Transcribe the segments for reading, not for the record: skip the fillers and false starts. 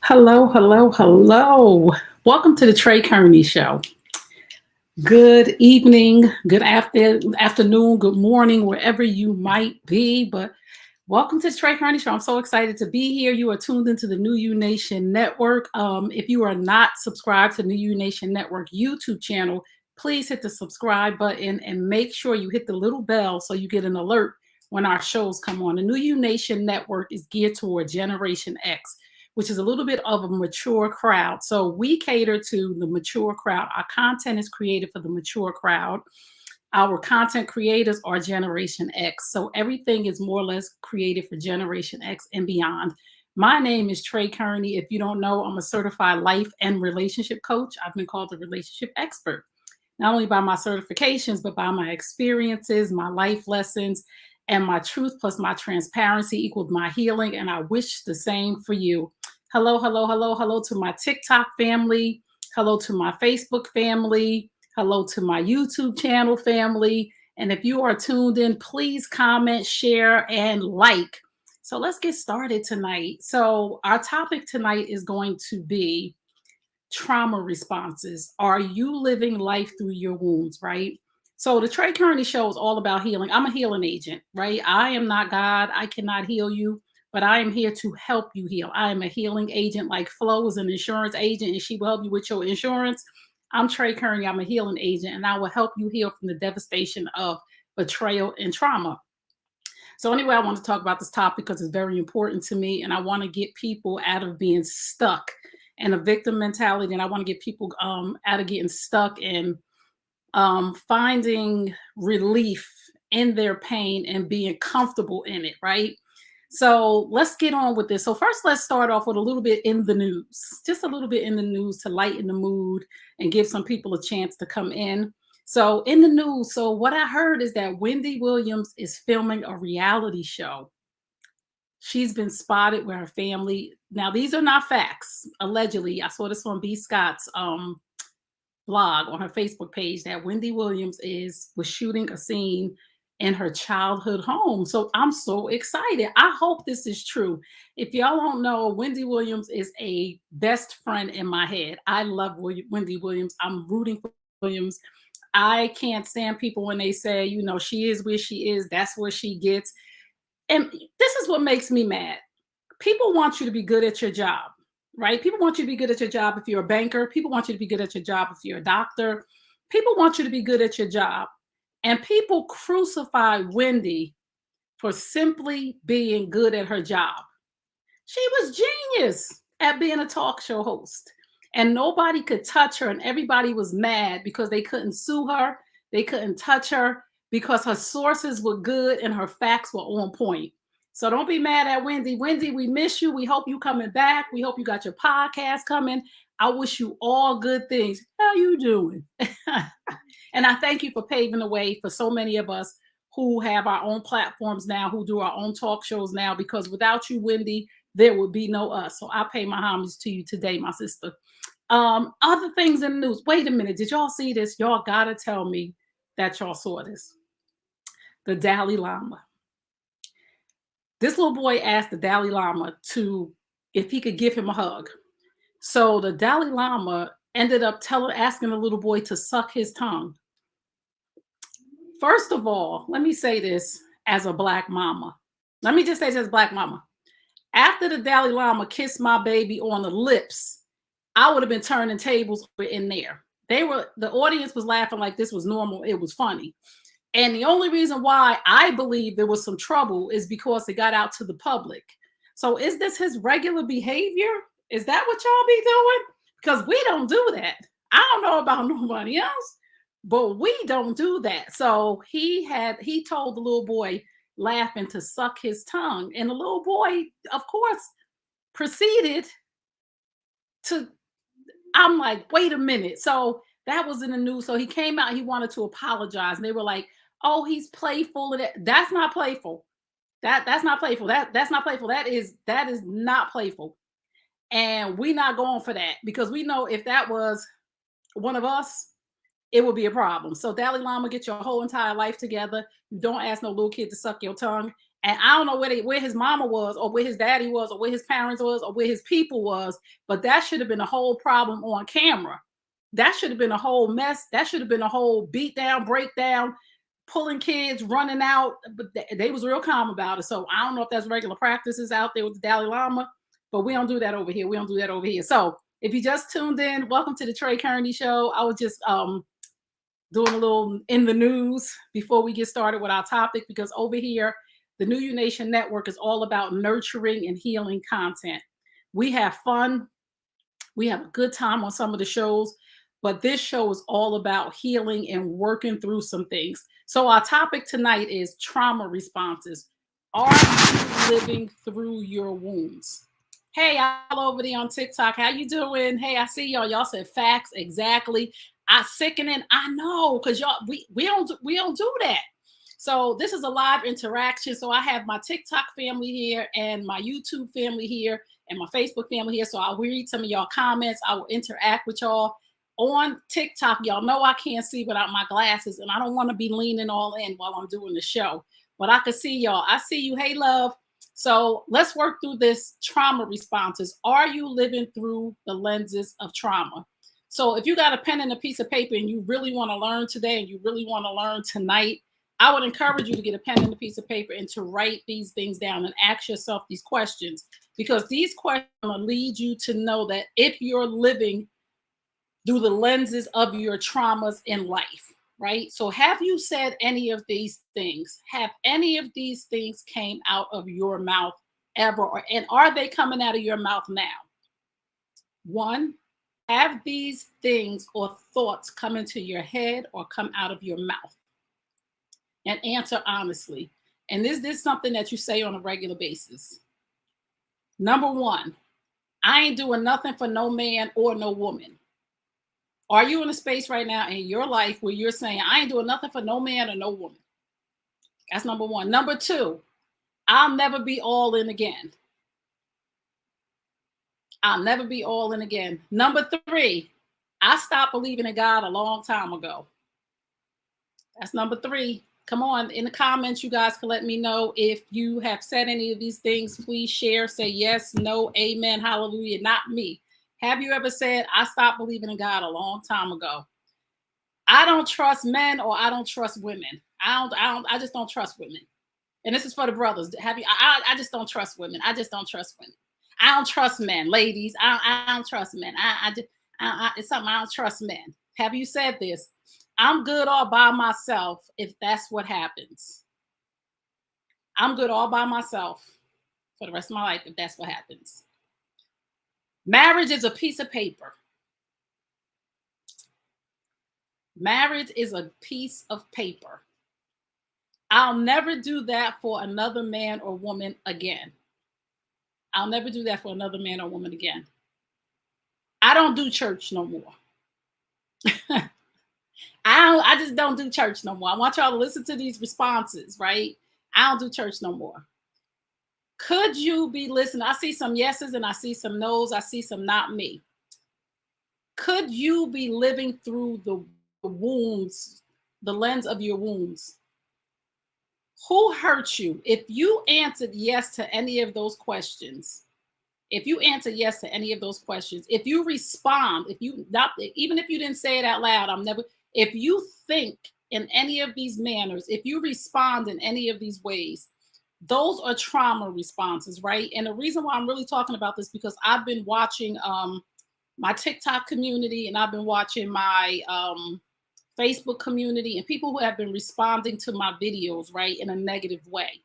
Hello, hello, hello. Welcome to the Trey Kearney Show. Good evening, good afternoon, good morning, wherever you might be. But welcome to the Trey Kearney Show. I'm so excited to be here. You are tuned into the New U Nation Network. If you are not subscribed to the New U Nation Network YouTube channel, please hit the subscribe button and make sure you hit the little bell so you get an alert when our shows come on. The New U Nation Network is geared toward Generation X, which is a little bit of a mature crowd. So we cater to the mature crowd. Our content is created for the mature crowd. Our content creators are Generation X. So everything is more or less created for Generation X and beyond. My name is Trey Kearney. If you don't know, I'm a certified life and relationship coach. I've been called a relationship expert, not only by my certifications, but by my experiences, my life lessons, and my truth plus my transparency equals my healing. And I wish the same for you. Hello, hello, hello, hello to my TikTok family. Hello to my Facebook family. Hello to my YouTube channel family. And if you are tuned in, please comment, share, and like. So let's get started tonight. So our topic tonight is going to be trauma responses. Are you living life through your wounds, right? So the Trey Kearney Show is all about healing. I'm a healing agent, right? I am not God. I cannot heal you, but I am here to help you heal. I am a healing agent, like Flo is an insurance agent and she will help you with your insurance. I'm Trey Kearney. I'm a healing agent and I will help you heal from the devastation of betrayal and trauma. So anyway, I want to talk about this topic because it's very important to me and I want to get people out of being stuck in a victim mentality, and I want to get people out of getting stuck and finding relief in their pain and being comfortable in it, right? So let's get on with this. So first, let's start off with a little bit in the news, just a little bit in the news to lighten the mood and give some people a chance to come in. So in the news, so what I heard is that Wendy Williams is filming a reality show. She's been spotted with her family. Now, these are not facts. Allegedly, I saw this on B. Scott's blog on her Facebook page that Wendy Williams was shooting a scene in her childhood home. So I'm so excited. I hope this is true. If y'all don't know, Wendy Williams is a best friend in my head. I love Wendy Williams. I'm rooting for Williams. I can't stand people when they say, you know, she is where she is. That's where she gets. And this is what makes me mad. People want you to be good at your job, right? People want you to be good at your job if you're a banker. People want you to be good at your job if you're a doctor. People want you to be good at your job. And people crucify Wendy for simply being good at her job. She was genius at being a talk show host. And nobody could touch her. And everybody was mad because they couldn't sue her. They couldn't touch her because her sources were good and her facts were on point. So don't be mad at Wendy. Wendy, we miss you. We hope you coming back. We hope you got your podcast coming. I wish you all good things. How you doing? And I thank you for paving the way for so many of us who have our own platforms now, who do our own talk shows now, because without you, Wendy, there would be no us. So I pay my homage to you today, my sister. Other things in the news. Wait a minute. Did y'all see this? Y'all got to tell me that y'all saw this. The Dalai Lama. This little boy asked the Dalai Lama if he could give him a hug. So the Dalai Lama ended up asking the little boy to suck his tongue. First of all, let me say this as a Black mama. Let me just say this as a Black mama. After the Dalai Lama kissed my baby on the lips, I would have been turning tables in there. The audience was laughing like this was normal. It was funny. And the only reason why I believe there was some trouble is because it got out to the public. So is this his regular behavior? Is that what y'all be doing? Because we don't do that. I don't know about nobody else, but we don't do that. So he told the little boy laughing to suck his tongue. And the little boy, of course, proceeded I'm like, wait a minute. So that was in the news. So he came out, he wanted to apologize. And they were like, oh, he's playful. That's not playful. That's not playful. That's not playful. That is not playful. And we're not going for that because we know if that was one of us, it would be a problem. So Dalai Lama, get your whole entire life together. You don't ask no little kid to suck your tongue. And I don't know where his mama was, or where his daddy was, or where his parents was, or where his people was, but that should have been a whole problem on camera. That should have been a whole mess. That should have been a whole beat down, breakdown, pulling kids, running out. But they was real calm about it. So I don't know if that's regular practices out there with the Dalai Lama, but we don't do that over here. We don't do that over here. So if you just tuned in, welcome to the Trey Kearney Show. I was just doing a little in the news before we get started with our topic, because over here, the New You Nation Network is all about nurturing and healing content. We have fun. We have a good time on some of the shows, but this show is all about healing and working through some things. So our topic tonight is trauma responses. Are you living through your wounds? Hey, all over there on TikTok, how you doing? Hey, I see y'all. Y'all said facts, exactly. I sickening. I know, because y'all we don't do that. So this is a live interaction. So I have my TikTok family here and my YouTube family here and my Facebook family here. So I'll read some of y'all comments. I will interact with y'all on TikTok. Y'all know I can't see without my glasses, and I don't want to be leaning all in while I'm doing the show. But I can see y'all. I see you. Hey, love. So let's work through this trauma responses. Are you living through the lenses of trauma? So if you got a pen and a piece of paper and you really want to learn today and you really want to learn tonight, I would encourage you to get a pen and a piece of paper and to write these things down and ask yourself these questions, because these questions will lead you to know that if you're living through the lenses of your traumas in life, right? So have you said any of these things? Have any of these things came out of your mouth ever? And are they coming out of your mouth now? One, have these things or thoughts come into your head or come out of your mouth? And answer honestly. And is this something that you say on a regular basis? Number one, I ain't doing nothing for no man or no woman. Are you in a space right now in your life where you're saying, I ain't doing nothing for no man or no woman? That's number one. Number two, I'll never be all in again. I'll never be all in again. Number three, I stopped believing in God a long time ago. That's number three. Come on, in the comments, you guys can let me know if you have said any of these things. Please share, say yes, no, amen, hallelujah, not me. Have you ever said, I stopped believing in God a long time ago? I don't trust men, or I don't trust women. I just don't trust women. And this is for the brothers. I just don't trust women. I just don't trust women. I don't trust men, ladies. I don't trust men. It's something I don't trust men. Have you said this? I'm good all by myself if that's what happens. I'm good all by myself for the rest of my life if that's what happens. Marriage is a piece of paper. Marriage is a piece of paper. I'll never do that for another man or woman again. I'll never do that for another man or woman again. I don't do church no more. I just don't do church no more. I want y'all to listen to these responses, right? I don't do church no more. Could you be listening? I see some yeses and I see some nos. I see some not me. Could you be living through the wounds, the lens of your wounds? Who hurt you? If you answered yes to any of those questions, if you answer yes to any of those questions, if you respond, even if you didn't say it out loud, if you think in any of these manners, if you respond in any of these ways, those are trauma responses, right? And the reason why I'm really talking about this, because I've been watching my TikTok community, and I've been watching my Facebook community, and people who have been responding to my videos, right, in a negative way.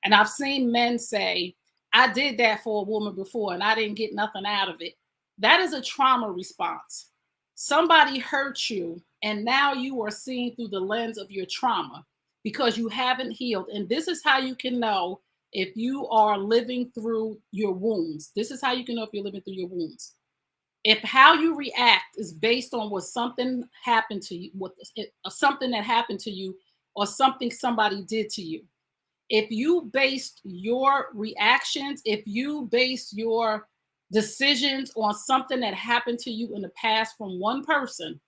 And I've seen men say, I did that for a woman before and I didn't get nothing out of it. That is a trauma response. Somebody hurt you, and now you are seeing through the lens of your trauma because you haven't healed. And this is how you can know if you are living through your wounds. This is how you can know if you're living through your wounds. If how you react is based on what something happened to you, something that happened to you, or something somebody did to you. If you based your reactions, if you base your decisions on something that happened to you in the past from one person,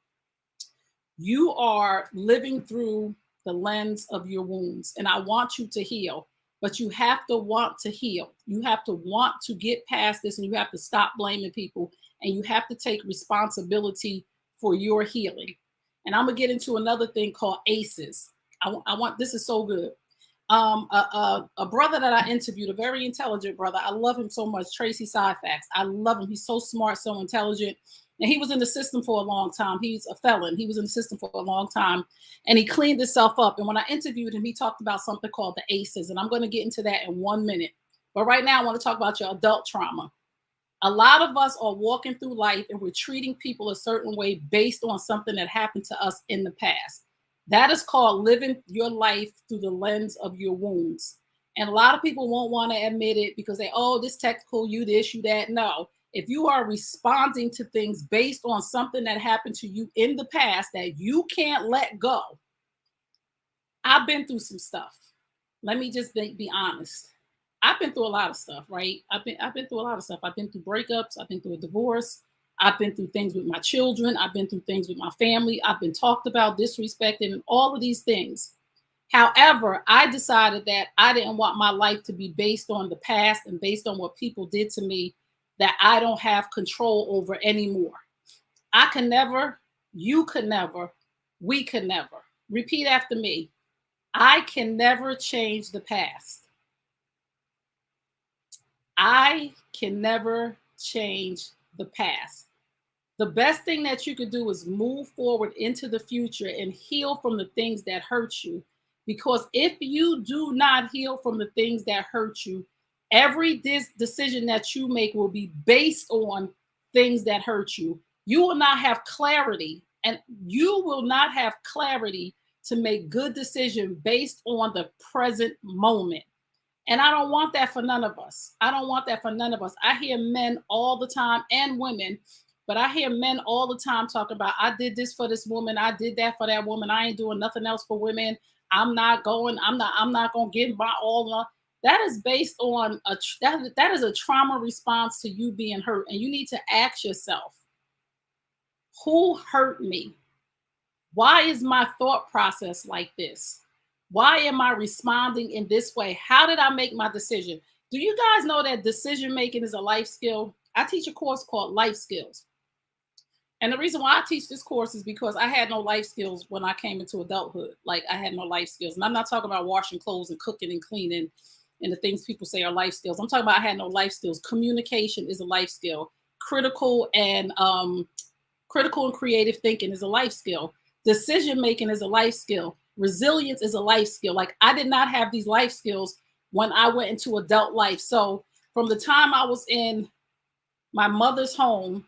you are living through the lens of your wounds. And I want you to heal. but you have to want to heal. You have to want to get past this, and you have to stop blaming people, and you have to take responsibility for your healing. And I'm gonna get into another thing called ACEs. I want this is so good. A brother that I interviewed, a very intelligent brother. I love him so much, Tracy Syfax. I love him. He's so smart, so intelligent. And he was in the system for a long time. He's a felon. He was in the system for a long time, and he cleaned himself up. And when I interviewed him, he talked about something called the ACEs, and I'm going to get into that in 1 minute. But right now, I want to talk about your adult trauma. A lot of us are walking through life and we're treating people a certain way based on something that happened to us in the past. That is called living your life through the lens of your wounds. And a lot of people won't want to admit it because they, oh, this technical, you this, you that. No, if you are responding to things based on something that happened to you in the past that you can't let go. I've been through some stuff. Let me just be honest. I've been through a lot of stuff, right? I've been through a lot of stuff. I've been through breakups. I've been through a divorce. I've been through things with my children. I've been through things with my family. I've been talked about, disrespected, and all of these things. However, I decided that I didn't want my life to be based on the past and based on what people did to me that I don't have control over anymore. I can never, you could never, we could never. Repeat after me. I can never change the past. I can never change the past. The best thing that you could do is move forward into the future and heal from the things that hurt you. Because if you do not heal from the things that hurt you, every decision that you make will be based on things that hurt you. You will not have clarity, and you will not have clarity to make good decisions based on the present moment. And I don't want that for none of us. I don't want that for none of us. I hear men all the time and women, but I hear men all the time talk about, I did this for this woman. I did that for that woman. I ain't doing nothing else for women. I'm not going to give my all. That is based on that is a trauma response to you being hurt. And you need to ask yourself, who hurt me? Why is my thought process like this? Why am I responding in this way? How did I make my decision? Do you guys know that decision making is a life skill? I teach a course called Life Skills. And the reason why I teach this course is because I had no life skills when I came into adulthood. Like, I had no life skills. And I'm not talking about washing clothes and cooking and cleaning and the things people say are life skills. I'm talking about I had no life skills. Communication is a life skill. Critical and creative thinking is a life skill. Decision making is a life skill. Resilience is a life skill. Like, I did not have these life skills when I went into adult life. So from the time I was in my mother's home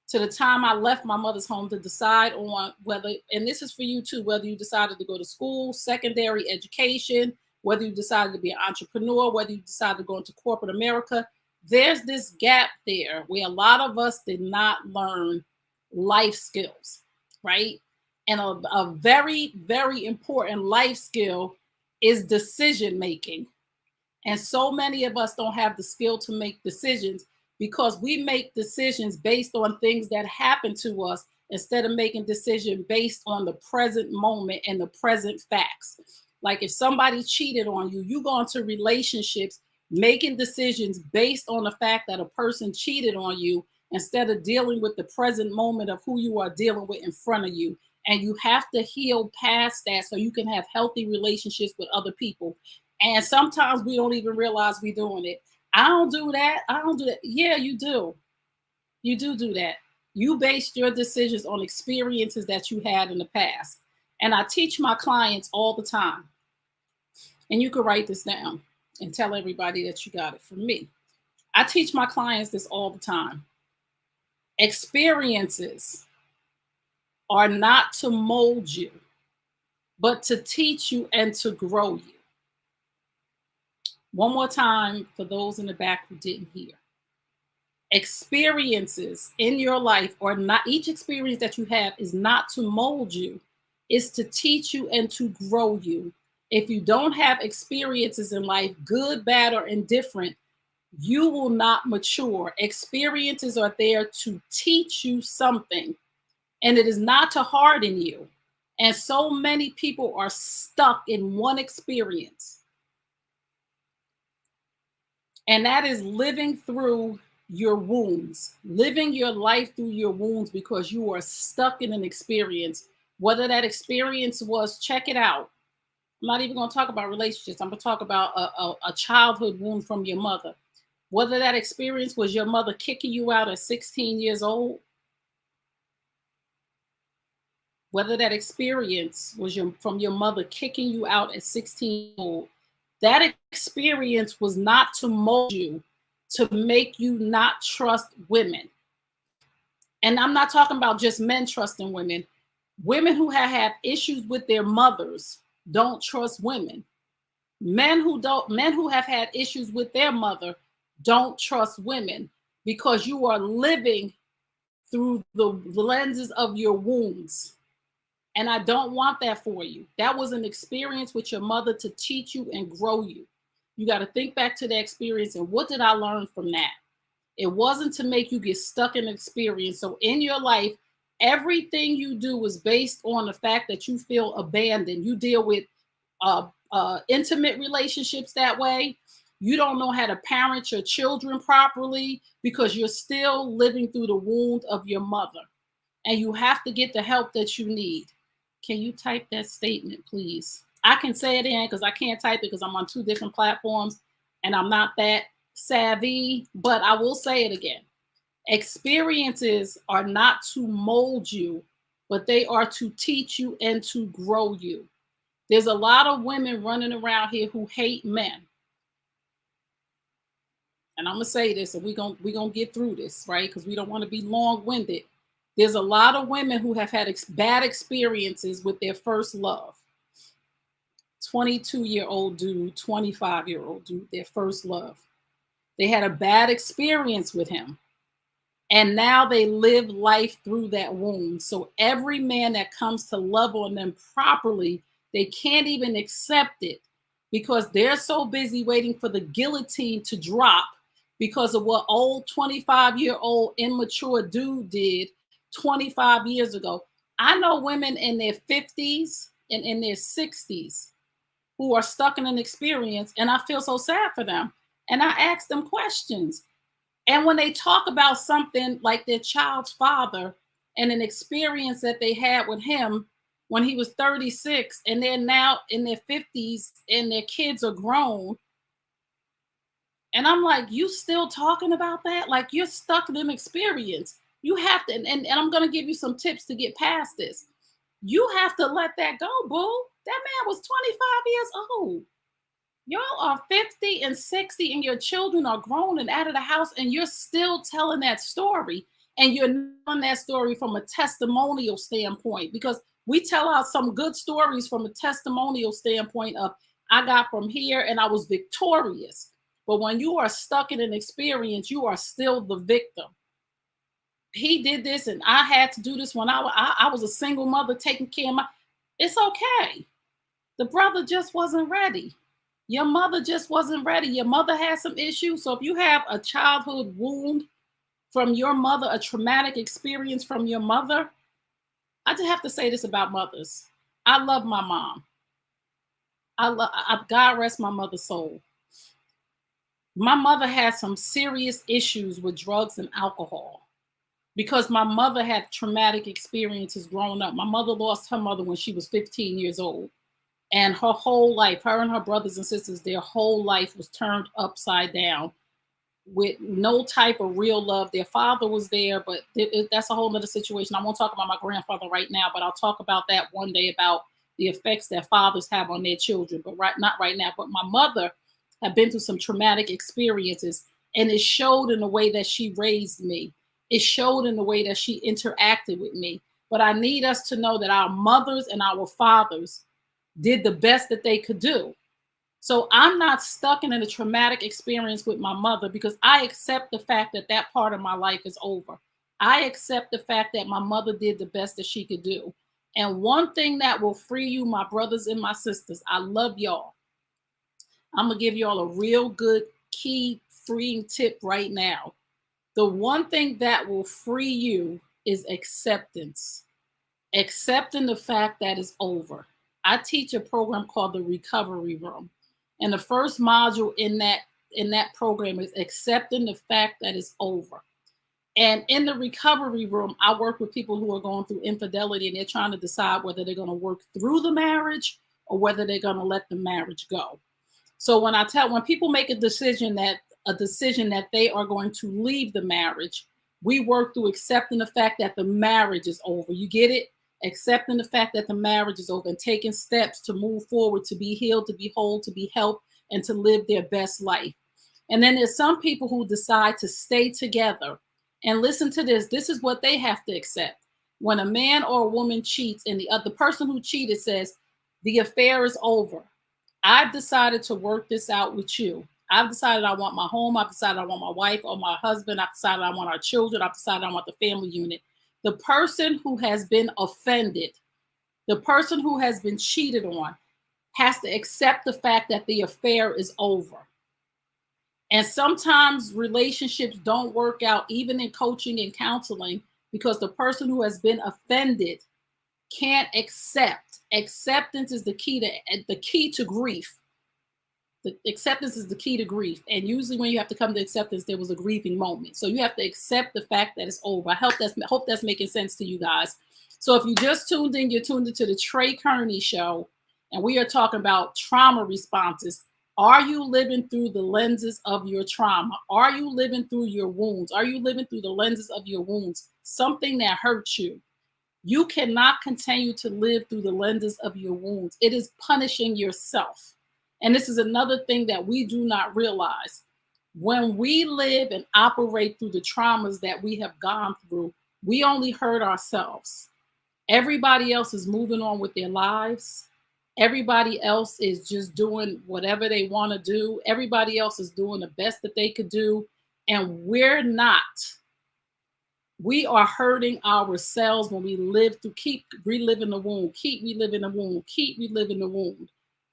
to the time I left my mother's home to decide on whether, and this is for you too, whether you decided to go to school, secondary education, whether you decided to be an entrepreneur, whether you decided to go into corporate America, there's this gap there where a lot of us did not learn life skills, right? And a very, very important life skill is decision making. And so many of us don't have the skill to make decisions because we make decisions based on things that happen to us instead of making decisions based on the present moment and the present facts. Like, if somebody cheated on you, you go into relationships making decisions based on the fact that a person cheated on you instead of dealing with the present moment of who you are dealing with in front of you. And you have to heal past that so you can have healthy relationships with other people. And sometimes we don't even realize we're doing it. I don't do that. I don't do that. Yeah, you do. You do that. You base your decisions on experiences that you had in the past. And I teach my clients all the time. And you can write this down and tell everybody that you got it from me. I teach my clients this all the time. Experiences are not to mold you, but to teach you and to grow you. One more time for those in the back who didn't hear. Experiences in your life are not, each experience that you have is not to mold you, it's to teach you and to grow you. If you don't have experiences in life, good, bad, or indifferent, you will not mature. Experiences are there to teach you something, and it is not to harden you. And so many people are stuck in one experience. And that is living through your wounds, living your life through your wounds because you are stuck in an experience. Whether that experience was, check it out. I'm not even going to talk about relationships. I'm going to talk about a childhood wound from your mother. Whether that experience was your mother kicking you out at 16 years old, whether that experience was from your mother kicking you out at 16 years old, that experience was not to mold you, to make you not trust women. And I'm not talking about just men trusting women. Women who have had issues with their mothers don't trust women. Men who have had issues with their mother don't trust women because you are living through the lenses of your wounds. And I don't want that for you. That was an experience with your mother to teach you and grow you. You got to think back to the experience and what did I learn from that? It wasn't to make you get stuck in experience. So in your life, everything you do is based on the fact that you feel abandoned. You deal with intimate relationships that way. You don't know how to parent your children properly because you're still living through the wound of your mother. And you have to get the help that you need. Can you type that statement, please? I can say it in because I can't type it because I'm on 2 different platforms and I'm not that savvy, but I will say it again. Experiences are not to mold you, but they are to teach you and to grow you. There's a lot of women running around here who hate men. And I'm going to say this, and we're gonna get through this, right? Because we don't want to be long-winded. There's a lot of women who have had bad experiences with their first love. 22-year-old dude, 25-year-old dude, their first love. They had a bad experience with him. And now they live life through that wound. So every man that comes to love on them properly, they can't even accept it because they're so busy waiting for the guillotine to drop because of what old 25-year-old immature dude did 25 years ago. I know women in their 50s and in their 60s who are stuck in an experience, and I feel so sad for them. And I ask them questions. And when they talk about something like their child's father and an experience that they had with him when he was 36 and they're now in their 50s and their kids are grown. And I'm like, you still talking about that? Like you're stuck in an experience. You have to, and I'm going to give you some tips to get past this. You have to let that go, boo. That man was 25 years old. Y'all are 50 and 60 and your children are grown and out of the house and you're still telling that story. And you're telling that story from a testimonial standpoint because we tell out some good stories from a testimonial standpoint of I got from here and I was victorious. But when you are stuck in an experience, you are still the victim. He did this and I had to do this when I was a single mother taking care of my, it's okay. The brother just wasn't ready. Your mother just wasn't ready. Your mother had some issues. So if you have a childhood wound from your mother, a traumatic experience from your mother, I just have to say this about mothers. I love my mom. God rest my mother's soul. My mother had some serious issues with drugs and alcohol because my mother had traumatic experiences growing up. My mother lost her mother when she was 15 years old. And her whole life, her and her brothers and sisters, their whole life was turned upside down with no type of real love. Their father was there, but that's a whole other situation. I won't talk about my grandfather right now, but I'll talk about that one day about the effects that fathers have on their children, but not right now. But my mother had been through some traumatic experiences, and it showed in the way that she raised me. It showed in the way that she interacted with me. But I need us to know that our mothers and our fathers did the best that they could do. So I'm not stuck in a traumatic experience with my mother because I accept the fact that that part of my life is over. I accept the fact that my mother did the best that she could do. And one thing that will free you, my brothers and my sisters, I love y'all. I'm going to give y'all a real good key freeing tip right now. The one thing that will free you is acceptance. Accepting the fact that it's over. I teach a program called the Recovery Room. And the first module in that in that program is accepting the fact that it's over. And in the recovery room, I work with people who are going through infidelity and they're trying to decide whether they're going to work through the marriage or whether they're going to let the marriage go. So when people make a decision that they are going to leave the marriage, we work through accepting the fact that the marriage is over. You get it? Accepting the fact that the marriage is over and taking steps to move forward, to be healed, to be whole, to be helped, and to live their best life. And then there's some people who decide to stay together. And listen to this. This is what they have to accept. When a man or a woman cheats and the person who cheated says, the affair is over. I've decided to work this out with you. I've decided I want my home. I've decided I want my wife or my husband. I've decided I want our children. I've decided I want the family unit. The person who has been offended, the person who has been cheated on, has to accept the fact that the affair is over. And sometimes relationships don't work out, even in coaching and counseling, because the person who has been offended can't accept. Acceptance is the key to grief. The acceptance is the key to grief. And usually when you have to come to acceptance, there was a grieving moment. So you have to accept the fact that it's over. I hope that's making sense to you guys. So if you just tuned in, you're tuned into the Trey Kearney Show, and we are talking about trauma responses. Are you living through the lenses of your trauma? Are you living through your wounds? Are you living through the lenses of your wounds? Something that hurts you. You cannot continue to live through the lenses of your wounds. It is punishing yourself. And this is another thing that we do not realize. When we live and operate through the traumas that we have gone through, we only hurt ourselves. Everybody else is moving on with their lives. Everybody else is just doing whatever they want to do. Everybody else is doing the best that they could do. And we're not. We are hurting ourselves when we keep reliving the wound, keep reliving the wound, keep reliving the wound.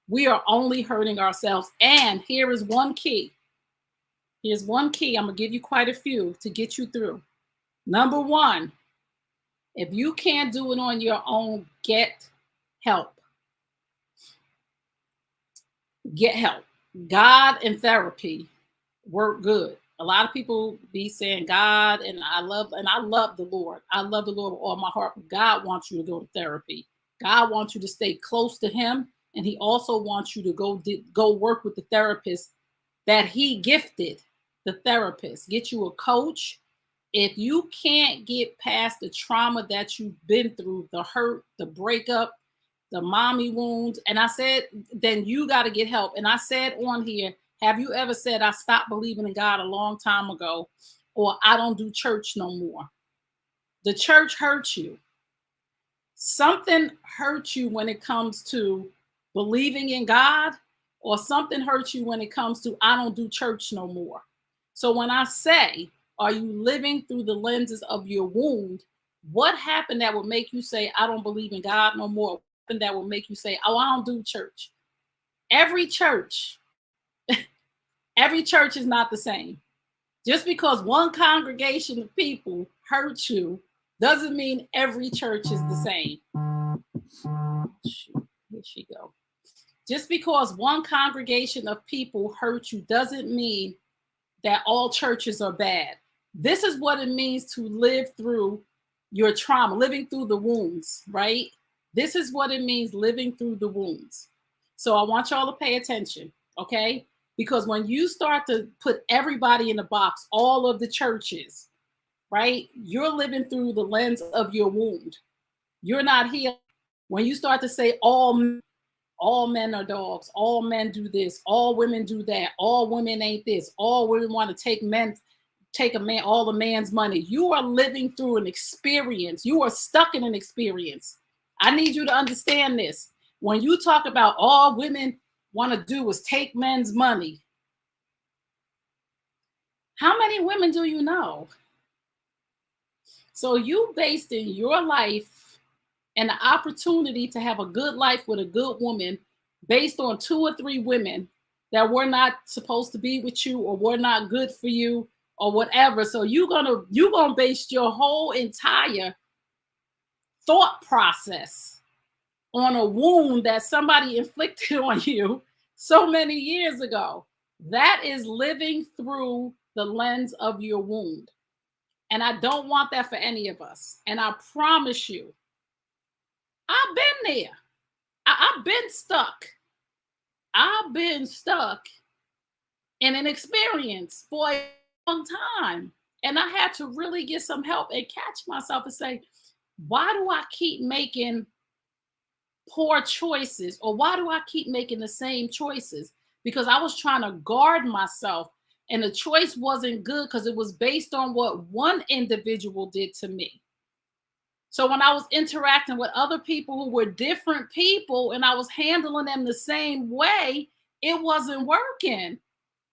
We are only hurting ourselves. And here is one key. Here's one key. I'm going to give you quite a few to get you through. Number one, if you can't do it on your own, get help. Get help. God and therapy work good. A lot of people be saying God, and I love the Lord. I love the Lord with all my heart. But God wants you to go to therapy. God wants you to stay close to him. And he also wants you to go work with the therapist that he gifted, the therapist. Get you a coach. If you can't get past the trauma that you've been through, the hurt, the breakup, the mommy wounds, and I said, then you got to get help. And I said on here, have you ever said, I stopped believing in God a long time ago, or I don't do church no more? The church hurts you. Something hurts you when it comes to believing in God, or something hurts you when it comes to I don't do church no more. So when I say, are you living through the lenses of your wound? What happened that would make you say, I don't believe in God no more? What happened that would make you say, oh, I don't do church? Every church is not the same. Just because one congregation of people hurt you doesn't mean every church is the same. Here she go. Just because one congregation of people hurt you doesn't mean that all churches are bad. This is what it means to live through your trauma, living through the wounds, right? This is what it means, living through the wounds. So I want y'all to pay attention, okay? Because when you start to put everybody in the box, all of the churches, right? You're living through the lens of your wound. You're not healed. When you start to say all men are dogs, all men do this, all women do that, all women ain't this, all women want to take all the man's money. You are living through an experience. You are stuck in an experience. I need you to understand this. When you talk about all women want to do is take men's money, how many women do you know? So you based in your life and the opportunity to have a good life with a good woman based on 2 or 3 women that were not supposed to be with you or were not good for you or whatever. So you're gonna base your whole entire thought process on a wound that somebody inflicted on you so many years ago. That is living through the lens of your wound. And I don't want that for any of us. And I promise you, I've been there. I've been stuck. I've been stuck in an experience for a long time. And I had to really get some help and catch myself and say, why do I keep making poor choices? Or why do I keep making the same choices? Because I was trying to guard myself. And the choice wasn't good because it was based on what one individual did to me. So when I was interacting with other people who were different people and I was handling them the same way, it wasn't working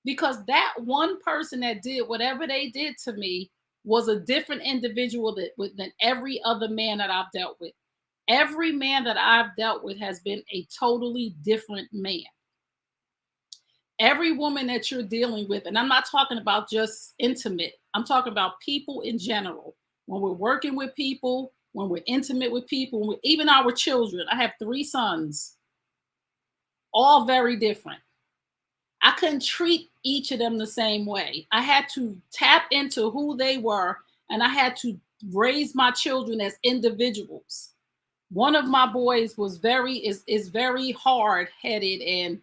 because that one person that did whatever they did to me was a different individual than every other man that I've dealt with. Every man that I've dealt with has been a totally different man. Every woman that you're dealing with, and I'm not talking about just intimate, I'm talking about people in general. When we're working with people, when we're intimate with people, even our children. I have 3 sons, all very different. I couldn't treat each of them the same way. I had to tap into who they were, and I had to raise my children as individuals. One of my boys was is very hard-headed and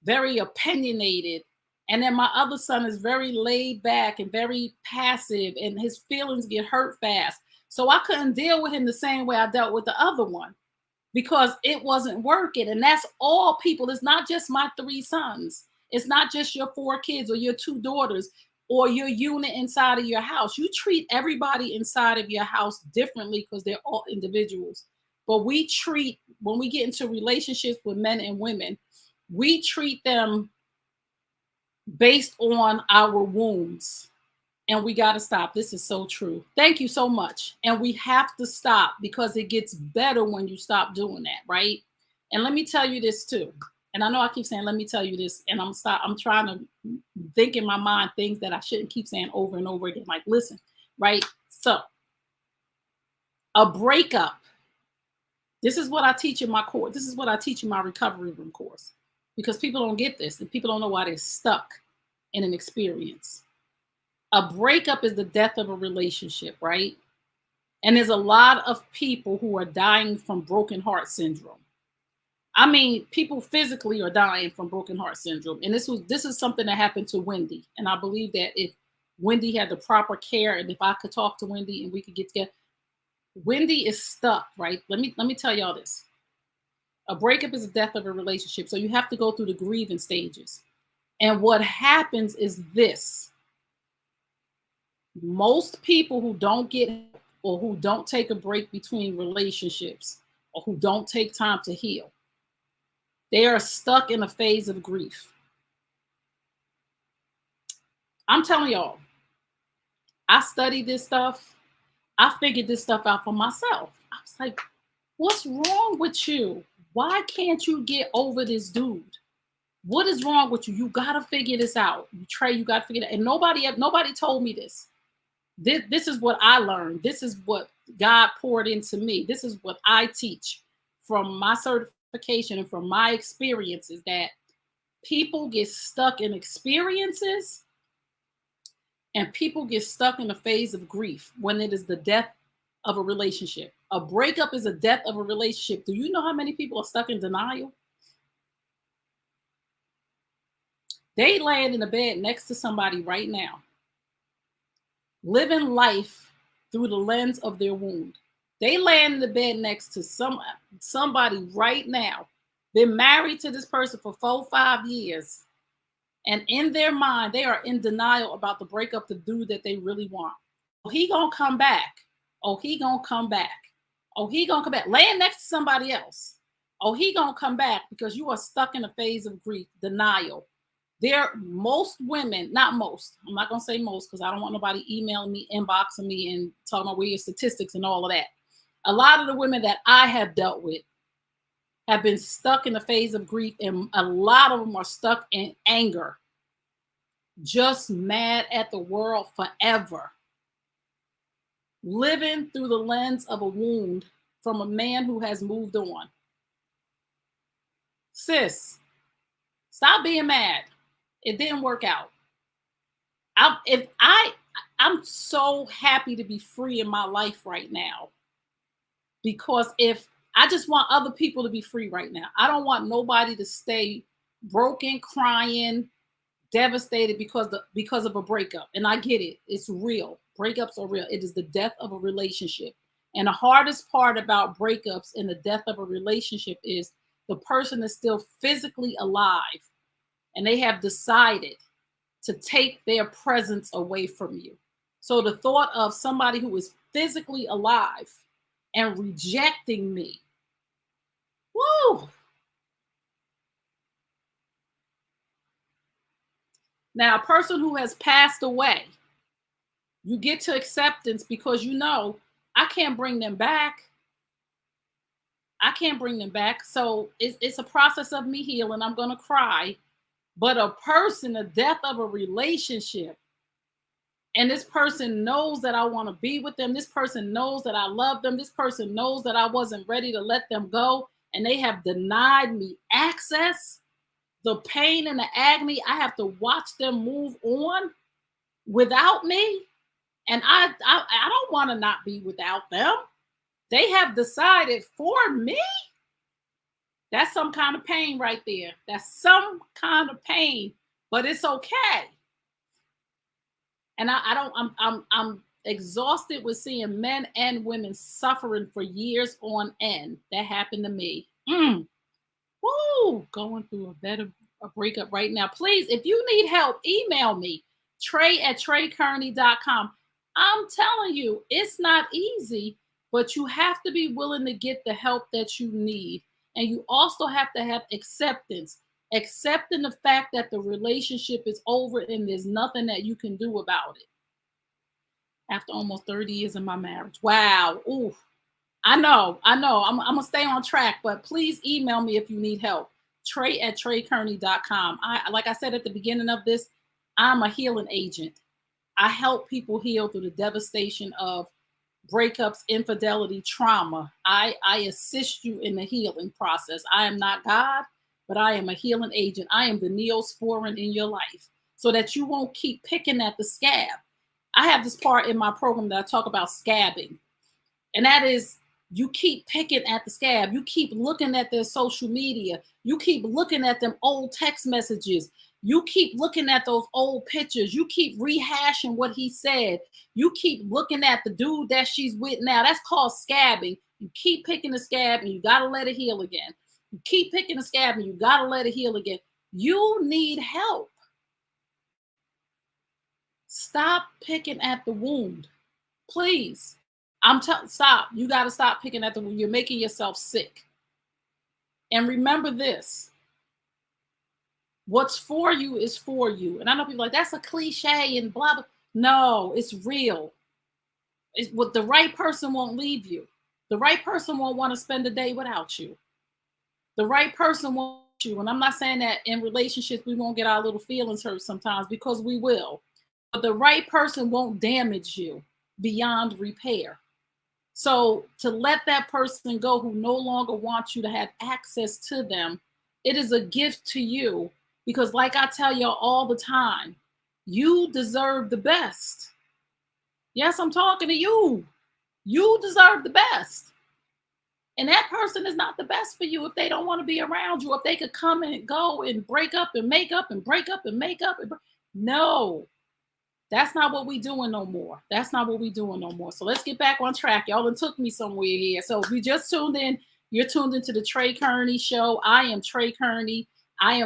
very opinionated. And then my other son is very laid back and very passive, and his feelings get hurt fast. So I couldn't deal with him the same way I dealt with the other one because it wasn't working. And that's all people. It's not just my 3 sons. It's not just your 4 kids or your 2 daughters or your unit inside of your house. You treat everybody inside of your house differently because they're all individuals. But when we get into relationships with men and women, we treat them based on our wounds. And we got to stop. This is so true. Thank you so much. And we have to stop because it gets better when you stop doing that, right? And let me tell you this too. And I know I keep saying, let me tell you this. And I'm trying to think in my mind things that I shouldn't keep saying over and over again. Like, listen, right? So a breakup. This is what I teach in my course. This is what I teach in my recovery room course. Because people don't get this and people don't know why they're stuck in an experience. A breakup is the death of a relationship, right? And there's a lot of people who are dying from broken heart syndrome. I mean, people physically are dying from broken heart syndrome. And this is something that happened to Wendy. And I believe that if Wendy had the proper care, and if I could talk to Wendy and we could get together, Wendy is stuck, right? Let me tell y'all this. A breakup is the death of a relationship. So you have to go through the grieving stages. And what happens is this. Most people who don't get or who don't take a break between relationships or who don't take time to heal, they are stuck in a phase of grief. I'm telling y'all, I studied this stuff. I figured this stuff out for myself. I was like, what's wrong with you? Why can't you get over this dude? What is wrong with you? You gotta figure this out. Trey, you gotta figure it out. And nobody told me this. This is what I learned. This is what God poured into me. This is what I teach from my certification and from my experiences, that people get stuck in experiences and people get stuck in a phase of grief when it is the death of a relationship. A breakup is a death of a relationship. Do you know how many people are stuck in denial? They land in a bed next to somebody right now, living life through the lens of their wound. They land in the bed next to somebody right now. Been married to this person for 4-5 years. And in their mind, they are in denial about the breakup, the dude that they really want. Oh, he gonna come back. Oh, he gonna come back. Oh, he gonna come back. Laying next to somebody else. Oh, he gonna come back because you are stuck in a phase of grief, denial. Most women, not most, I'm not gonna say most because I don't want nobody emailing me, inboxing me, and talking about your statistics and all of that. A lot of the women that I have dealt with have been stuck in a phase of grief, and a lot of them are stuck in anger, just mad at the world forever, living through the lens of a wound from a man who has moved on. Sis, stop being mad. It didn't work out. I'm so happy to be free in my life right now, because if I just want other people to be free right now. I don't want nobody to stay broken, crying, devastated because of a breakup. And I get it. It's real. Breakups are real. It is the death of a relationship. And the hardest part about breakups and the death of a relationship is the person is still physically alive and they have decided to take their presence away from you. So the thought of somebody who is physically alive and rejecting me, woo. Now, a person who has passed away, you get to acceptance because you know I can't bring them back. I can't bring them back. So it's a process of me healing. I'm going to cry. But a person, the death of a relationship, and this person knows that I want to be with them. This person knows that I love them. This person knows that I wasn't ready to let them go. And they have denied me access. The pain and the agony, I have to watch them move on without me. And I don't want to not be without them. They have decided for me. That's some kind of pain right there. That's some kind of pain, but it's okay. And I'm exhausted with seeing men and women suffering for years on end. That happened to me. Woo, going through a breakup right now. Please, if you need help, email me, Trey@TreyKearney.com. I'm telling you, it's not easy, but you have to be willing to get the help that you need. And you also have to have acceptance, accepting the fact that the relationship is over and there's nothing that you can do about it. After almost 30 years in my marriage. Wow. Ooh. I know. I'm going to stay on track, but please email me if you need help. Trey@TreyKearney.com. Like I said at the beginning of this, I'm a healing agent. I help people heal through the devastation of breakups, infidelity, trauma. I assist you in the healing process. I am not God, but I am a healing agent. I am the Neosporin in your life so that you won't keep picking at the scab. I have this part in my program that I talk about scabbing. And that is, you keep picking at the scab. You keep looking at their social media. You keep looking at them old text messages. You keep looking at those old pictures. You keep rehashing what he said. You keep looking at the dude that she's with now. That's called scabbing. You keep picking the scab and you got to let it heal again. You keep picking the scab and you got to let it heal again. You need help. Stop picking at the wound. Please. Stop. You got to stop picking at the wound. You're making yourself sick. And remember this. What's for you is for you. And I know people are like, that's a cliche and blah, blah. No, it's real. It's what the right person won't leave you. The right person won't want to spend a day without you. The right person won't you. And I'm not saying that in relationships we won't get our little feelings hurt sometimes, because we will. But the right person won't damage you beyond repair. So to let that person go who no longer wants you to have access to them, it is a gift to you. Because like I tell y'all all the time, you deserve the best. Yes, I'm talking to you. You deserve the best. And that person is not the best for you if they don't want to be around you. If they could come and go and break up and make up and break up and make up. No, that's not what we doing no more. That's not what we doing no more. So let's get back on track. Y'all done took me somewhere here. So if we just tuned in, you're tuned into the Trey Kearney Show. I am Trey Kearney.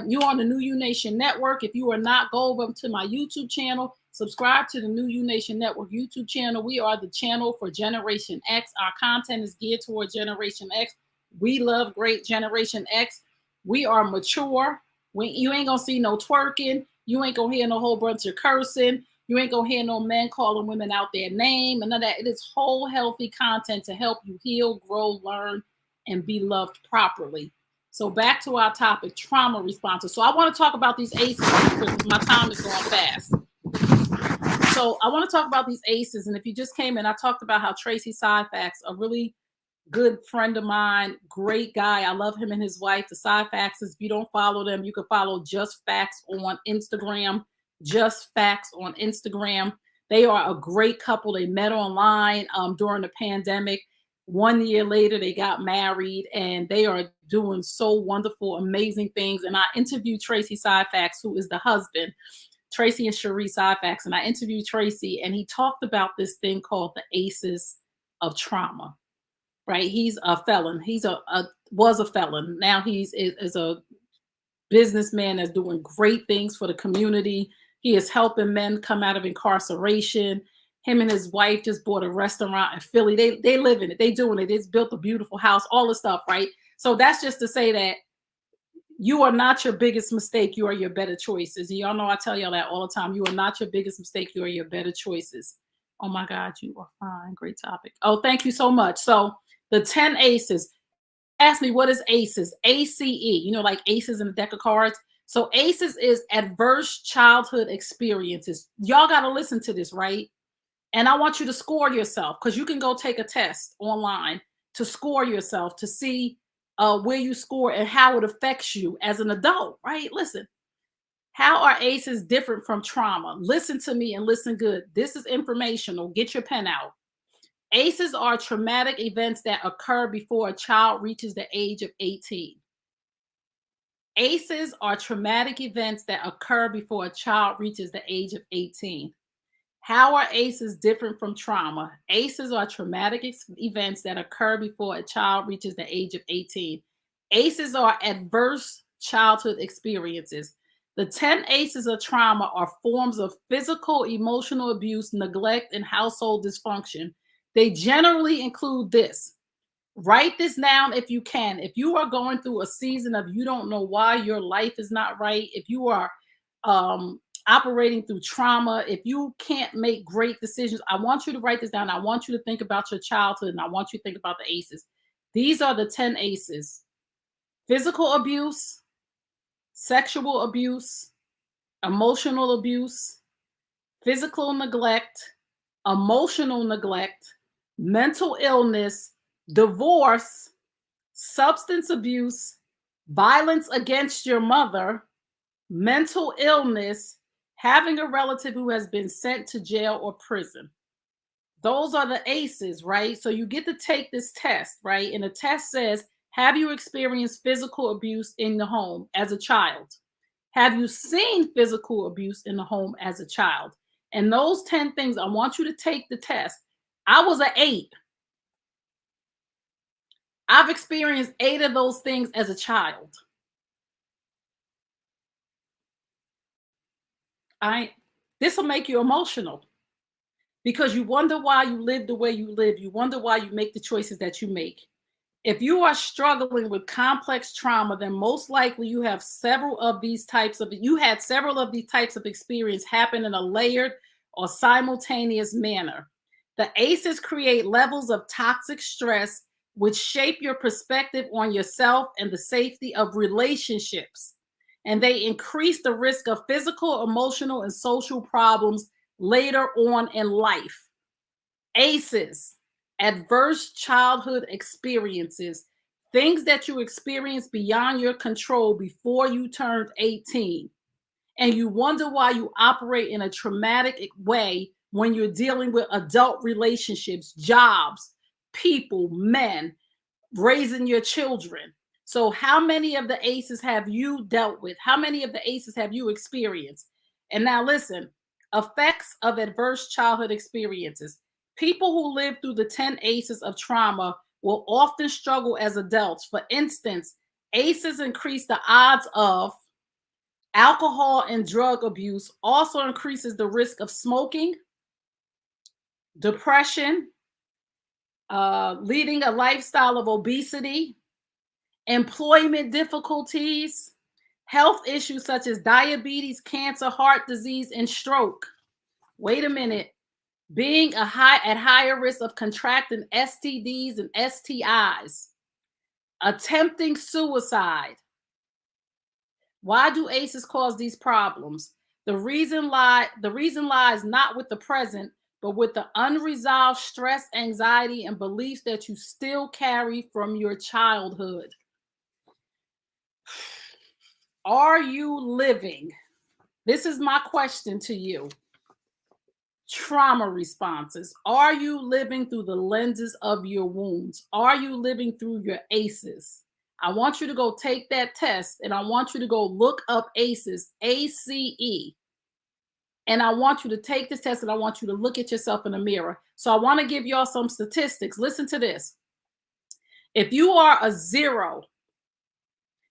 You on the New You Nation Network. If you are not, go over to my YouTube channel. Subscribe to the New You Nation Network YouTube channel. We are the channel for Generation X. Our content is geared towards Generation X. We love great Generation X. We are mature. You ain't going to see no twerking. You ain't going to hear no whole bunch of cursing. You ain't going to hear no men calling women out their name. And none of that. It is whole, healthy content to help you heal, grow, learn, and be loved properly. So back to our topic, trauma responses. So I want to talk about these ACEs because my time is going fast. So I want to talk about these ACEs. And if you just came in, I talked about how Tracy Syphax, a really good friend of mine, great guy. I love him and his wife. The Side Facts, if you don't follow them, you can follow Just Facts on Instagram. Just Facts on Instagram. They are a great couple. They met online during the pandemic. 1 year later, they got married, and they are doing so wonderful, amazing things. And I interviewed Tracy Syfax, who is the husband, Tracy and Cherie Syfax, and I interviewed Tracy, and he talked about this thing called the ACEs of trauma. Right? He's a felon. He's was a felon. Now is a businessman that's doing great things for the community. He is helping men come out of incarceration. Him and his wife just bought a restaurant in Philly. They live in it. They doing it. It's built a beautiful house, all the stuff, right? So that's just to say that you are not your biggest mistake. You are your better choices. Y'all know I tell y'all that all the time. You are not your biggest mistake. You are your better choices. Oh my God, you are fine. Great topic. Oh, thank you so much. So the 10 ACEs. Ask me, what is ACEs? ACE, like aces in a deck of cards. So ACEs is adverse childhood experiences. Y'all got to listen to this, right? And I want you to score yourself, because you can go take a test online to score yourself to see where you score and how it affects you as an adult, right? Listen, how are ACEs different from trauma? Listen to me and listen good. This is informational. Get your pen out. ACEs are traumatic events that occur before a child reaches the age of 18. ACEs are traumatic events that occur before a child reaches the age of 18. How are ACEs different from trauma? ACEs are traumatic events that occur before a child reaches the age of 18. ACEs are adverse childhood experiences. The 10 ACEs of trauma are forms of physical, emotional abuse, neglect, and household dysfunction. They generally include this. Write this down if you can. If you are going through a season of you don't know why your life is not right, if you are operating through trauma, if you can't make great decisions, I want you to write this down. I want you to think about your childhood, and I want you to think about the ACEs. These are the 10 ACEs. Physical abuse, sexual abuse, emotional abuse, physical neglect, emotional neglect, mental illness, divorce, substance abuse, violence against your mother, mental illness, having a relative who has been sent to jail or prison. Those are the ACEs, right? So you get to take this test, right? And the test says, have you experienced physical abuse in the home as a child? Have you seen physical abuse in the home as a child? And those 10 things, I want you to take the test. I was an 8. I've experienced 8 of those things as a child. This will make you emotional, because you wonder why you live the way you live. You wonder why you make the choices that you make. If you are struggling with complex trauma, then most likely you have several of these types of experience happen in a layered or simultaneous manner. The ACEs create levels of toxic stress which shape your perspective on yourself and the safety of relationships. And they increase the risk of physical, emotional, and social problems later on in life. ACEs, adverse childhood experiences, things that you experienced beyond your control before you turned 18. And you wonder why you operate in a traumatic way when you're dealing with adult relationships, jobs, people, men, raising your children. So how many of the ACEs have you dealt with? How many of the ACEs have you experienced? And now listen, effects of adverse childhood experiences. People who live through the 10 ACEs of trauma will often struggle as adults. For instance, ACEs increase the odds of alcohol and drug abuse, also increases the risk of smoking, depression, leading a lifestyle of obesity, employment difficulties, health issues such as diabetes, cancer, heart disease, and stroke. Wait a minute. Being at higher risk of contracting STDs and STIs, attempting suicide. Why do ACEs cause these problems? The reason lies not with the present, but with the unresolved stress, anxiety, and beliefs that you still carry from your childhood. Are you living? This is my question to you. Trauma responses. Are you living through the lenses of your wounds? Are you living through your ACEs? I want you to go take that test and I want you to go look up ACEs, ACE. And I want you to take this test and I want you to look at yourself in the mirror. So I want to give y'all some statistics. Listen to this. If you are a 0,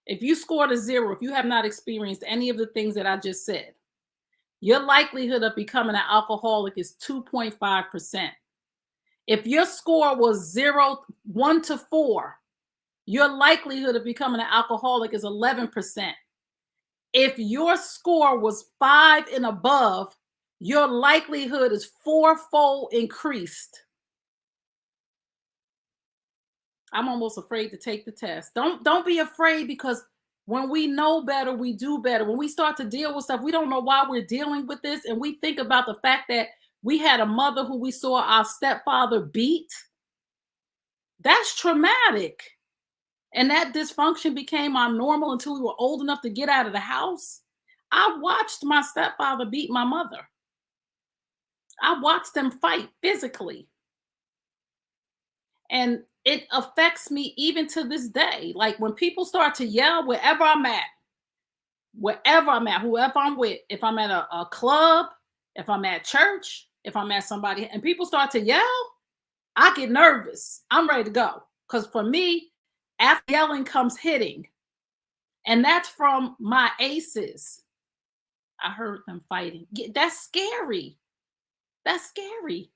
if you scored a 0, if you have not experienced any of the things that I just said, your likelihood of becoming an alcoholic is 2.5%. If your score was 1 to 4, your likelihood of becoming an alcoholic is 11%. If your score was 5 and above, your likelihood is 4-fold increased. I'm almost afraid to take the test. Don't be afraid, because when we know better, we do better. When we start to deal with stuff, we don't know why we're dealing with this. And we think about the fact that we had a mother who we saw our stepfather beat. That's traumatic. And that dysfunction became our normal until we were old enough to get out of the house. I watched my stepfather beat my mother. I watched them fight physically. And it affects me even to this day. Like when people start to yell wherever I'm at, whoever I'm with, if I'm at a club, if I'm at church, if I'm at somebody, and people start to yell, I get nervous. I'm ready to go. Because for me, after yelling comes hitting. And that's from my ACEs. I heard them fighting. That's scary. That's scary.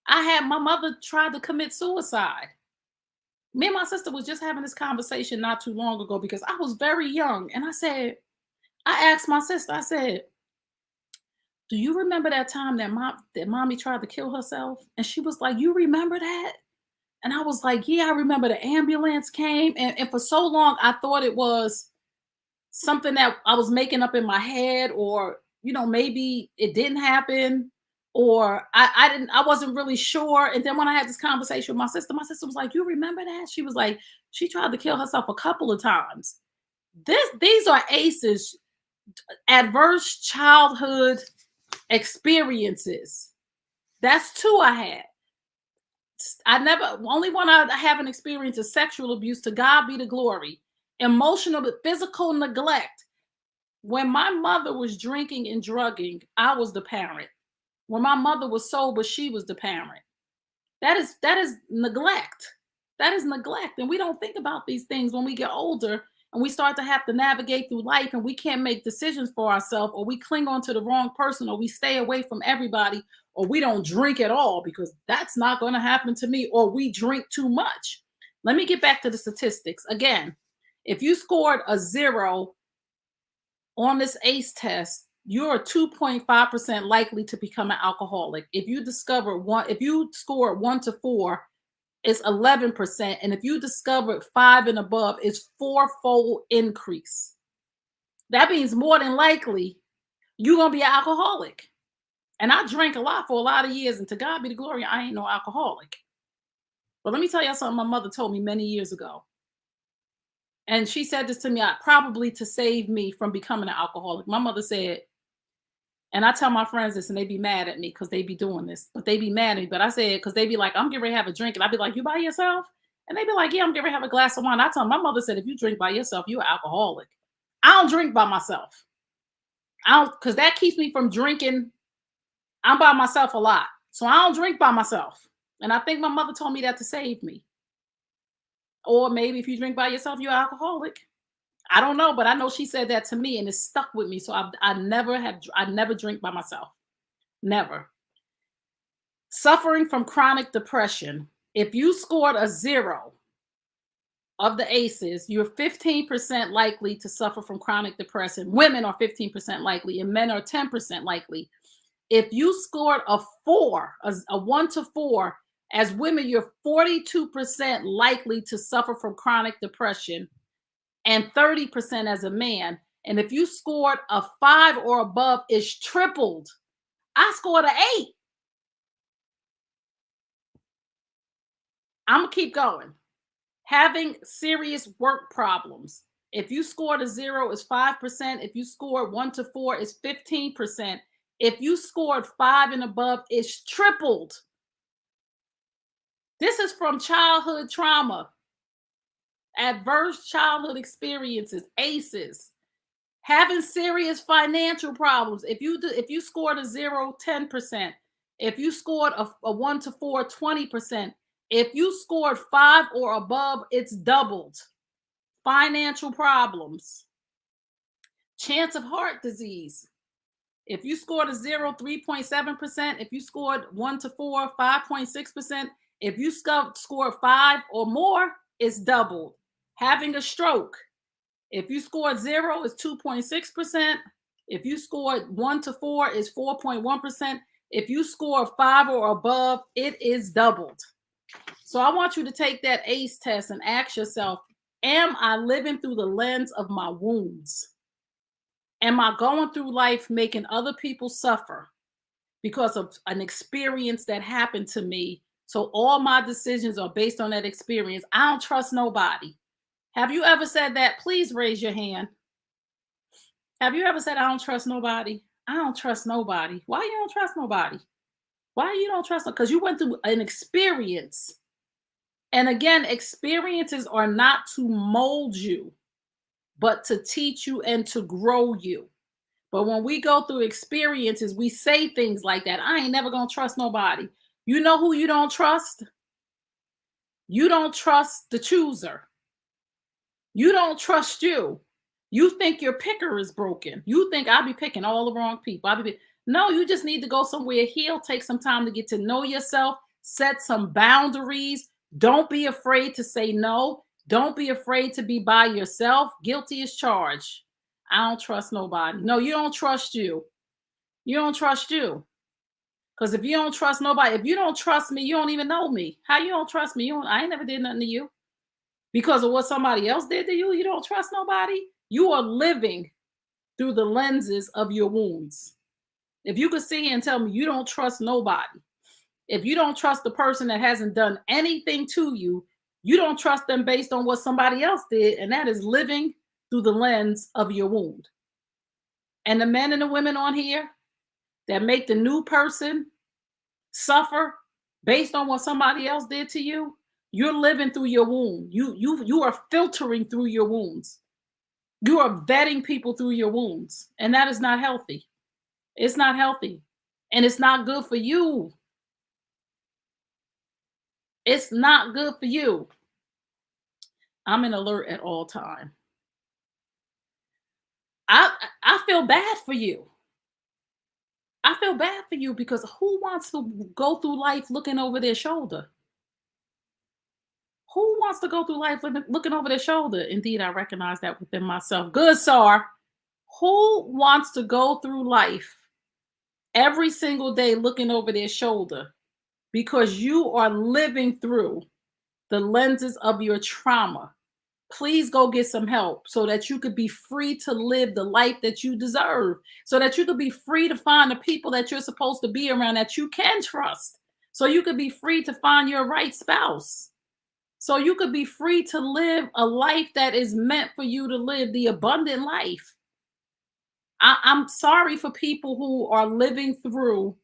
I had my mother tried to commit suicide. Me and my sister was just having this conversation not too long ago because I was very young. And I asked my sister, I said, do you remember that time that mommy tried to kill herself? And she was like, you remember that? And I was like, yeah, I remember the ambulance came. And for so long, I thought it was something that I was making up in my head, or, maybe it didn't happen, or I wasn't really sure. And then when I had this conversation with my sister was like, you remember that? She was like, she tried to kill herself a couple of times. These are ACEs, adverse childhood experiences. That's 2 I had. Only one I haven't experienced is sexual abuse. To God be the glory. Emotional, but physical neglect. When my mother was drinking and drugging, I was the parent. When my mother was sober, she was the parent. That is neglect. That is neglect. And we don't think about these things when we get older and we start to have to navigate through life and we can't make decisions for ourselves, or we cling on to the wrong person, or we stay away from everybody, or we don't drink at all because that's not going to happen to me, or we drink too much. Let me get back to the statistics. Again, if you scored a 0 on this ACE test, you're 2.5% likely to become an alcoholic. If you scored 1 to 4, it's 11%. And if you discovered 5 and above, it's 4-fold increase. That means more than likely you're going to be an alcoholic. And I drank a lot for a lot of years, and to God be the glory, I ain't no alcoholic. But let me tell you something my mother told me many years ago. And she said this to me probably to save me from becoming an alcoholic. My mother said, and I tell my friends this and they be mad at me because they be doing this, but they be mad at me. But I said, because they be like, I'm getting ready to have a drink. And I'd be like, you by yourself? And they be like, yeah, I'm getting ready to have a glass of wine. I tell them, my mother said, if you drink by yourself, you're an alcoholic. I don't drink by myself. Because that keeps me from drinking. I'm by myself a lot. So I don't drink by myself. And I think my mother told me that to save me. Or maybe if you drink by yourself, you're alcoholic. I don't know, but I know she said that to me and it stuck with me. So I never drink by myself. Never. Suffering from chronic depression. If you scored a 0 of the ACEs, you're 15% likely to suffer from chronic depression. Women are 15% likely and men are 10% likely. If you scored a 4, a 1 to 4, as women, you're 42% likely to suffer from chronic depression and 30% as a man. And if you scored a 5 or above, it's tripled. I scored an 8. I'm gonna keep going. Having serious work problems. If you scored a 0, it's 5%. If you scored 1 to 4, it's 15%. If you scored 5 and above, it's tripled. This is from childhood trauma, adverse childhood experiences, ACEs. Having serious financial problems. If you scored a 0, 10%. If you scored a 1 to 4, 20%. If you scored 5 or above, it's doubled. Financial problems. Chance of heart disease. If you scored a 0, 3.7%. If you scored 1 to 4, 5.6%. If you scored 5 or more, it's doubled. Having a stroke. If you scored 0, it's 2.6%. If you scored 1 to 4, it's 4.1%. If you score 5 or above, it is doubled. So I want you to take that ACE test and ask yourself, am I living through the lens of my wounds? Am I going through life making other people suffer because of an experience that happened to me? So all my decisions are based on that experience. I don't trust nobody. Have you ever said that? Please raise your hand. Have you ever said, I don't trust nobody? I don't trust nobody. Why you don't trust nobody? Why you don't trust them? Because you went through an experience. And again, experiences are not to mold you, but to teach you and to grow you. But when we go through experiences, we say things like that. I ain't never going to trust nobody. You know who you don't trust? You don't trust the chooser. You don't trust you. You think your picker is broken. You think I'll be picking all the wrong people. No, you just need to go somewhere, heal, take some time to get to know yourself, set some boundaries. Don't be afraid to say no. Don't be afraid to be by yourself. Guilty as charged. I don't trust nobody. No, you don't trust you. You don't trust you. Because if you don't trust nobody, if you don't trust me, you don't even know me. How you don't trust me? I ain't never did nothing to you. Because of what somebody else did to you, you don't trust nobody. You are living through the lenses of your wounds. If you could sit here and tell me you don't trust nobody, if you don't trust the person that hasn't done anything to you, you don't trust them based on what somebody else did, and that is living through the lens of your wound. And the men and the women on here that make the new person suffer based on what somebody else did to you, you're living through your wound. You are filtering through your wounds. You are vetting people through your wounds, and that is not healthy. It's not healthy, and it's not good for you. It's not good for you. I'm an alert at all time. I feel bad for you. I feel bad for you because who wants to go through life looking over their shoulder? Who wants to go through life looking over their shoulder? Indeed, I recognize that within myself. Good, Sar. Who wants to go through life every single day looking over their shoulder because you are living through the lenses of your trauma? Please go get some help so that you could be free to live the life that you deserve, so that you could be free to find the people that you're supposed to be around that you can trust, so you could be free to find your right spouse, so you could be free to live a life that is meant for you to live, the abundant life. I'm sorry for people who are living through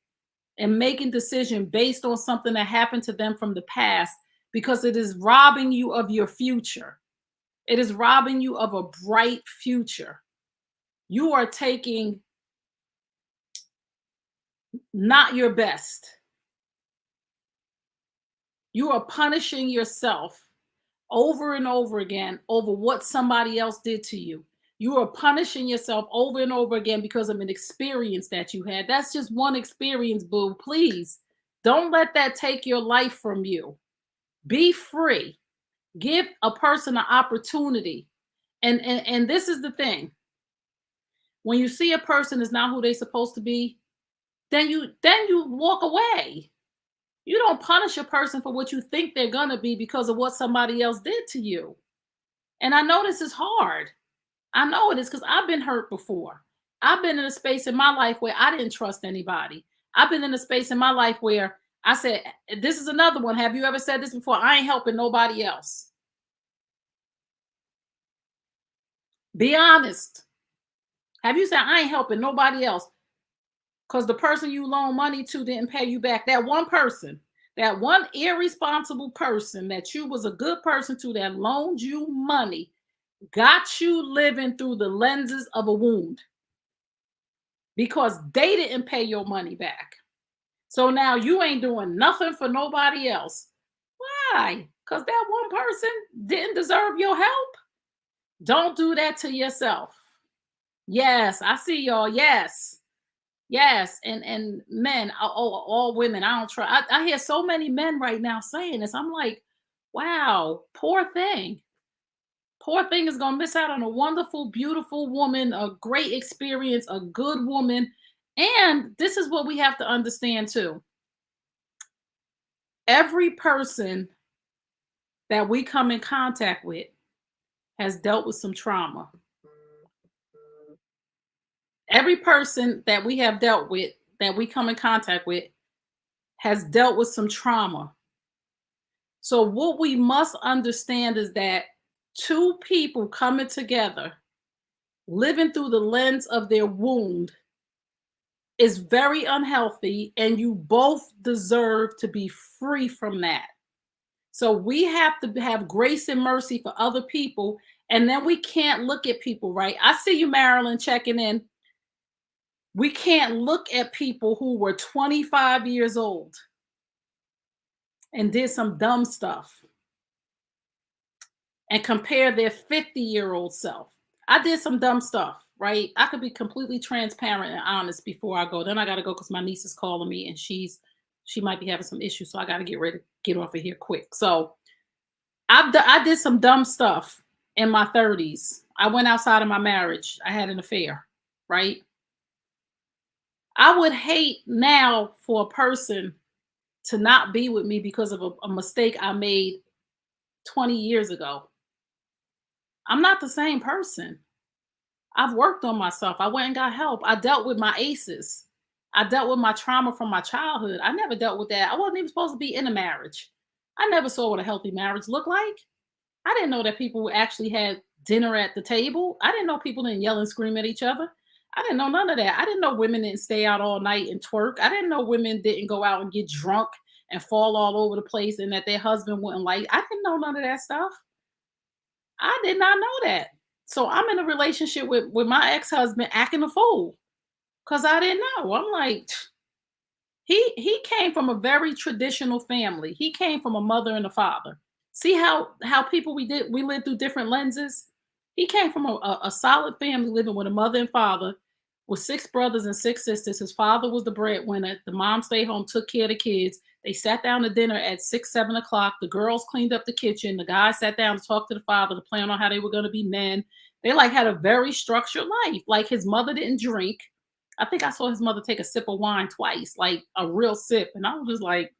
and making decisions based on something that happened to them from the past, because it is robbing you of your future. It is robbing you of a bright future. You are taking not your best. You are punishing yourself over and over again over what somebody else did to you. You are punishing yourself over and over again because of an experience that you had. That's just one experience, boo. Please don't let that take your life from you. Be free. Give a person an opportunity. And this is the thing. When you see a person is not who they're supposed to be, then you walk away. You don't punish a person for what you think they're gonna be because of what somebody else did to you. And I know this is hard. I know it is because I've been hurt before. I've been in a space in my life where I didn't trust anybody. I've been in a space in my life where I said, this is another one. Have you ever said this before? I ain't helping nobody else. Be honest. Have you said, I ain't helping nobody else? Because the person you loan money to didn't pay you back. That one person, that one irresponsible person that you was a good person to that loaned you money, got you living through the lenses of a wound because they didn't pay your money back. So now you ain't doing nothing for nobody else. Why? Because that one person didn't deserve your help. Don't do that to yourself. Yes, I see y'all. Yes. Yes. And men, all women. I don't try. I hear so many men right now saying this. I'm like, wow, poor thing. Poor thing is gonna miss out on a wonderful, beautiful woman, a great experience, a good woman. And this is what we have to understand too. Every person that we come in contact with has dealt with some trauma. Every person that we have dealt with, that we come in contact with, has dealt with some trauma. So, what we must understand is that two people coming together, living through the lens of their wound, is very unhealthy, and you both deserve to be free from that. So we have to have grace and mercy for other people, and then we can't look at people, right? I see you, Marilyn, checking in. We can't look at people who were 25 years old and did some dumb stuff and compare their 50-year-old self. I did some dumb stuff, right? I could be completely transparent and honest before I go. Then I got to go because my niece is calling me and she might be having some issues, so I got to get ready to get off of here quick. So I did some dumb stuff in my 30s. I went outside of my marriage. I had an affair, right? I would hate now for a person to not be with me because of a mistake I made 20 years ago. I'm not the same person. I've worked on myself. I went and got help. I dealt with my aces. I dealt with my trauma from my childhood. I never dealt with that. I wasn't even supposed to be in a marriage. I never saw what a healthy marriage looked like. I didn't know that people actually had dinner at the table. I didn't know people didn't yell and scream at each other. I didn't know none of that. I didn't know women didn't stay out all night and twerk. I didn't know women didn't go out and get drunk and fall all over the place and that their husband wouldn't like. I didn't know none of that stuff. I did not know that. So I'm in a relationship with my ex-husband acting a fool because I didn't know. I'm like, he came from a very traditional family. He came from a mother and a father. See how people we lived through different lenses. He came from a solid family living with a mother and father with six brothers and six sisters. His father was the breadwinner. The mom stayed home, took care of the kids. They sat down to dinner at 6, 7 o'clock. The girls cleaned up the kitchen. The guys sat down to talk to the father to plan on how they were going to be men. They like had a very structured life. Like his mother didn't drink. I think I saw his mother take a sip of wine twice, like a real sip. And I was just like,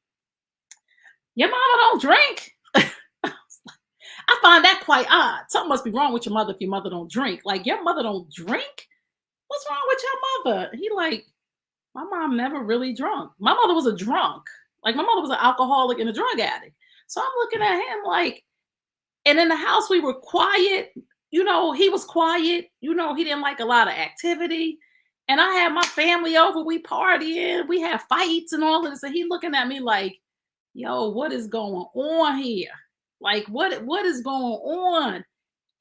your mama don't drink. I find that quite odd. Something must be wrong with your mother if your mother don't drink. Like your mother don't drink? What's wrong with your mother? He like, my mom never really drunk. My mother was a drunk. Like my mother was an alcoholic and a drug addict. So I'm looking at him like, and in the house we were quiet. You know, he was quiet. You know, he didn't like a lot of activity. And I had my family over. We partying. We had fights and all of this. And he looking at me like, yo, what is going on here? Like what is going on?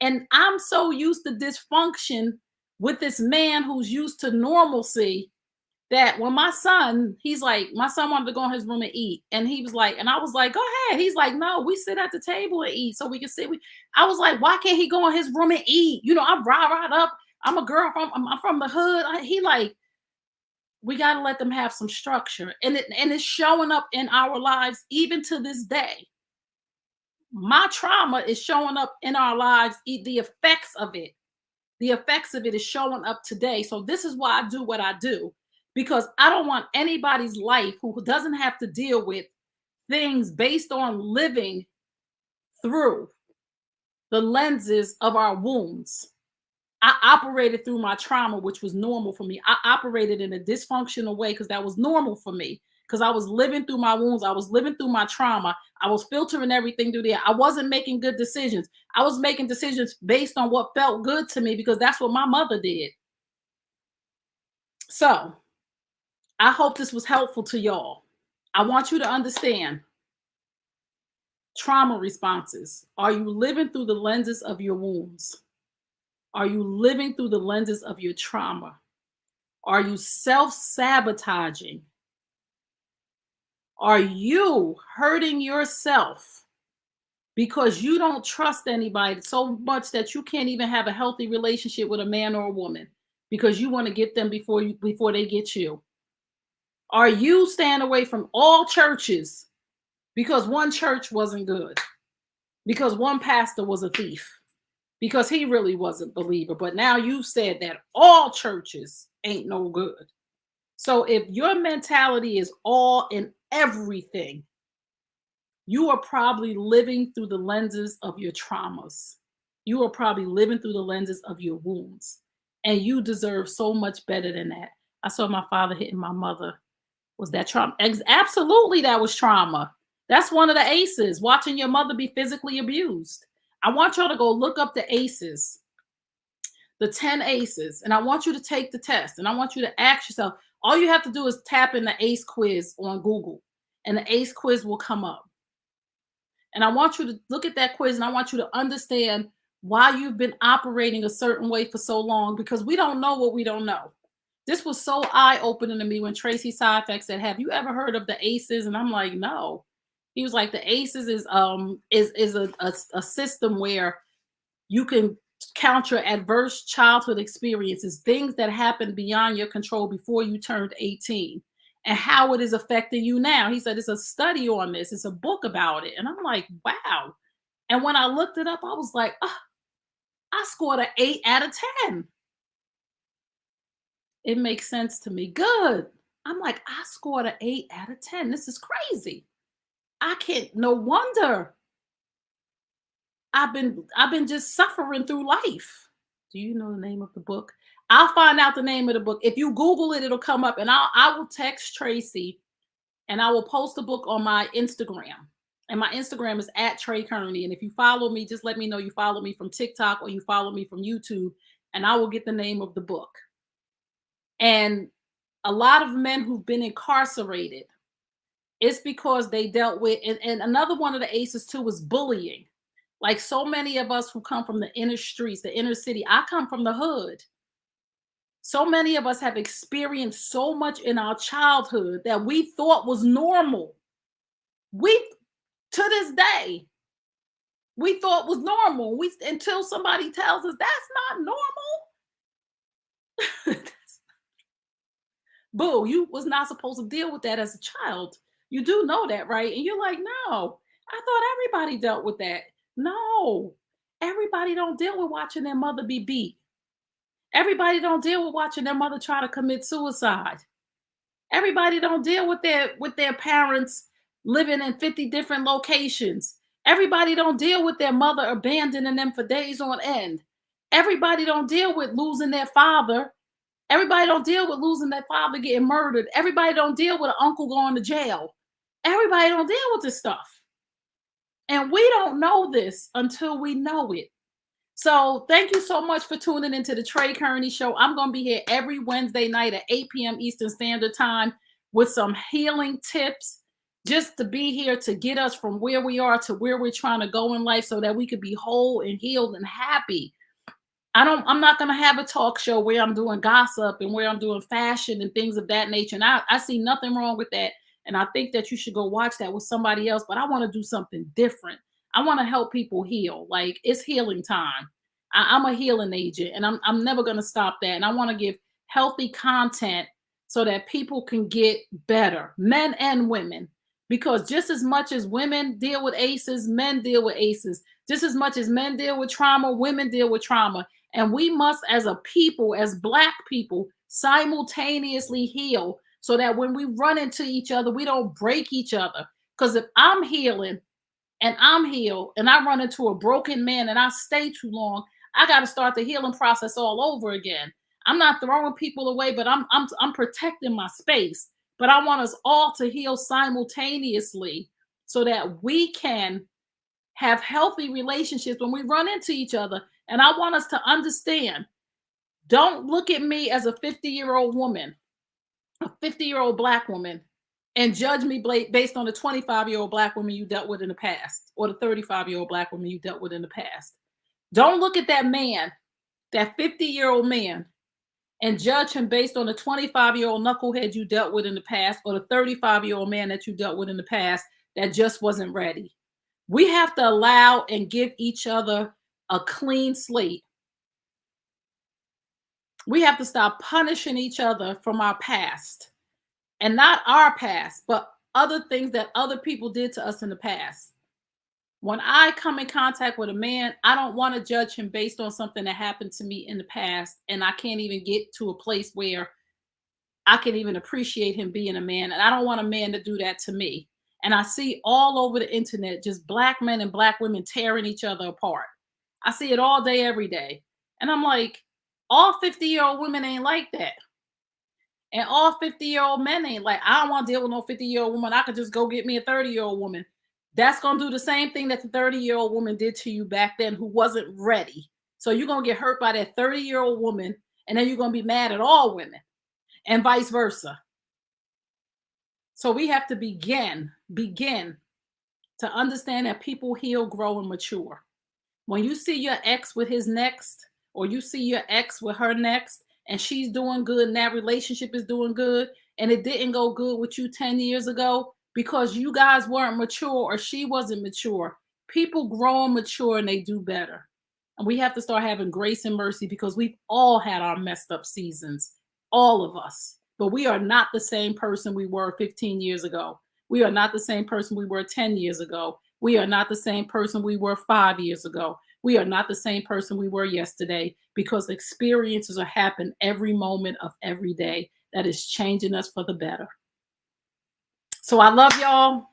And I'm so used to dysfunction with this man who's used to normalcy that when he's like, my son wanted to go in his room and eat. And he was like, and I was like, go ahead. He's like, no, we sit at the table and eat so we can sit. I was like, why can't he go in his room and eat? You know, I'm right up. I'm a girl I'm from the hood. He like, we got to let them have some structure. And it's showing up in our lives even to this day. My trauma is showing up in our lives, the effects of it. The effects of it is showing up today. So this is why I do what I do, because I don't want anybody's life who doesn't have to deal with things based on living through the lenses of our wounds. I operated through my trauma, which was normal for me. I operated in a dysfunctional way because that was normal for me. Because I was living through my wounds, I was living through my trauma, I was filtering everything through there. I wasn't making good decisions. I was making decisions based on what felt good to me because that's what my mother did. So I hope this was helpful to y'all. I want you to understand trauma responses. Are you living through the lenses of your wounds? Are you living through the lenses of your trauma? Are you self sabotaging? Are you hurting yourself because you don't trust anybody so much that you can't even have a healthy relationship with a man or a woman because you want to get them before they get you? Are you staying away from all churches because one church wasn't good? Because one pastor was a thief? Because he really wasn't a believer. But now you've said that all churches ain't no good. So if your mentality is all in everything, you are probably living through the lenses of your traumas. You are probably living through the lenses of your wounds. And you deserve so much better than that. I saw my father hitting my mother. Was that trauma? Absolutely, that was trauma. That's one of the ACEs, watching your mother be physically abused. I want y'all to go look up the ACEs, the 10 ACEs, and I want you to take the test. And I want you to ask yourself, all you have to do is tap in the ACE quiz on Google, and the ACE quiz will come up. And I want you to look at that quiz, and I want you to understand why you've been operating a certain way for so long, because we don't know what we don't know. This was so eye-opening to me when Tracy Syphax said, "Have you ever heard of the ACEs?" And I'm like, "No." He was like, "The ACEs is a system where you can count your adverse childhood experiences, things that happened beyond your control before you turned 18, and how it is affecting you now." He said, "It's a study on this. It's a book about it." And I'm like, "Wow." And when I looked it up, I was like, "Oh, I scored an 8 out of 10. It makes sense to me. Good." I'm like, "I scored an 8 out of 10. This is crazy. I can't, no wonder I've been just suffering through life." Do you know the name of the book? I'll find out the name of the book. If you Google it, it'll come up, and I will text Tracy, and I will post the book on my Instagram. And my Instagram is at Trey Kearney. And if you follow me, just let me know you follow me from TikTok or you follow me from YouTube, and I will get the name of the book. And a lot of men who've been incarcerated, it's because they dealt with, and another one of the ACEs too was bullying. Like so many of us who come from the inner streets, the inner city, I come from the hood. So many of us have experienced so much in our childhood that we thought was normal. We, to this day, we thought was normal. We, until somebody tells us that's not normal. Boo, you was not supposed to deal with that as a child. You do know that, right? And you're like, "No, I thought everybody dealt with that." No, everybody don't deal with watching their mother be beat. Everybody don't deal with watching their mother try to commit suicide. Everybody don't deal with their parents living in 50 different locations. Everybody don't deal with their mother abandoning them for days on end. Everybody don't deal with losing their father. Everybody don't deal with losing their father getting murdered. Everybody don't deal with an uncle going to jail. Everybody don't deal with this stuff. And we don't know this until we know it. So thank you so much for tuning into the Trey Kearney Show. I'm going to be here every Wednesday night at 8 p.m. Eastern Standard Time with some healing tips, just to be here to get us from where we are to where we're trying to go in life so that we could be whole and healed and happy. I'm not going to have a talk show where I'm doing gossip and where I'm doing fashion and things of that nature. And I see nothing wrong with that. And I think that you should go watch that with somebody else, but I want to do something different. I want to help people heal. Like, it's healing time. I'm a healing agent, and I'm never going to stop that. And I want to give healthy content so that people can get better, men and women. Because just as much as women deal with ACEs, men deal with ACEs. Just as much as men deal with trauma, women deal with trauma. And we must, as a people, as Black people, simultaneously heal so that when we run into each other, we don't break each other. Because if I'm healing and I'm healed and I run into a broken man and I stay too long, I got to start the healing process all over again. I'm not throwing people away, but I'm protecting my space. But I want us all to heal simultaneously so that we can have healthy relationships when we run into each other. And I want us to understand, don't look at me as a 50-year-old woman, a 50-year-old Black woman, and judge me based on the 25-year-old Black woman you dealt with in the past, or the 35-year-old Black woman you dealt with in the past. Don't look at that man, that 50-year-old man, and judge him based on the 25-year-old knucklehead you dealt with in the past, or the 35-year-old man that you dealt with in the past that just wasn't ready. We have to allow and give each other a clean slate. We have to stop punishing each other from our past, and not our past, but other things that other people did to us in the past. When I come in contact with a man, I don't want to judge him based on something that happened to me in the past, and I can't even get to a place where I can even appreciate him being a man, and I don't want a man to do that to me. And I see all over the internet just Black men and Black women tearing each other apart. I see it all day, every day. And I'm like, all 50-year-old women ain't like that. And all 50-year-old men ain't like, I don't want to deal with no 50-year-old woman. I could just go get me a 30-year-old woman. That's going to do the same thing that the 30-year-old woman did to you back then who wasn't ready. So you're going to get hurt by that 30-year-old woman, and then you're going to be mad at all women, and vice versa. So we have to begin to understand that people heal, grow, and mature. When you see your ex with his next, or you see your ex with her next, and she's doing good and that relationship is doing good, and it didn't go good with you 10 years ago because you guys weren't mature or she wasn't mature. People grow and mature and they do better. And we have to start having grace and mercy because we've all had our messed up seasons, all of us. But we are not the same person we were 15 years ago. We are not the same person we were 10 years ago. We are not the same person we were 5 years ago. We are not the same person we were yesterday, because experiences are happening every moment of every day that is changing us for the better. So I love y'all.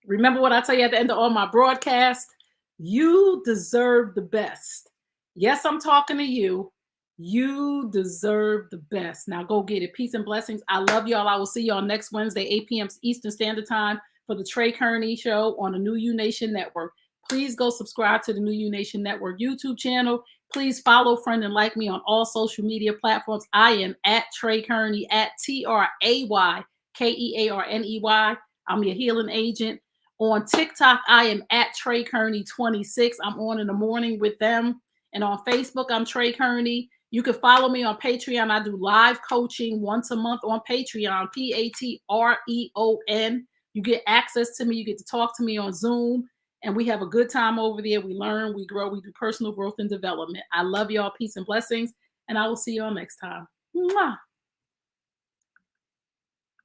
Remember what I tell you at the end of all my broadcasts. You deserve the best. Yes, I'm talking to you. You deserve the best. Now go get it. Peace and blessings. I love y'all. I will see y'all next Wednesday, 8 p.m. Eastern Standard Time for the Trey Kearney Show on the New U Nation Network. Please go subscribe to the New U Nation Network YouTube channel. Please follow, friend, and like me on all social media platforms. I am at Trey Kearney, at TrayKearney. I'm your healing agent. On TikTok, I am at Trey Kearney 26. I'm on in the morning with them. And on Facebook, I'm Trey Kearney. You can follow me on Patreon. I do live coaching once a month on Patreon, Patreon. You get access to me. You get to talk to me on Zoom. And we have a good time over there. We learn, we grow, we do personal growth and development. I love y'all. Peace and blessings. And I will see y'all next time. Mwah.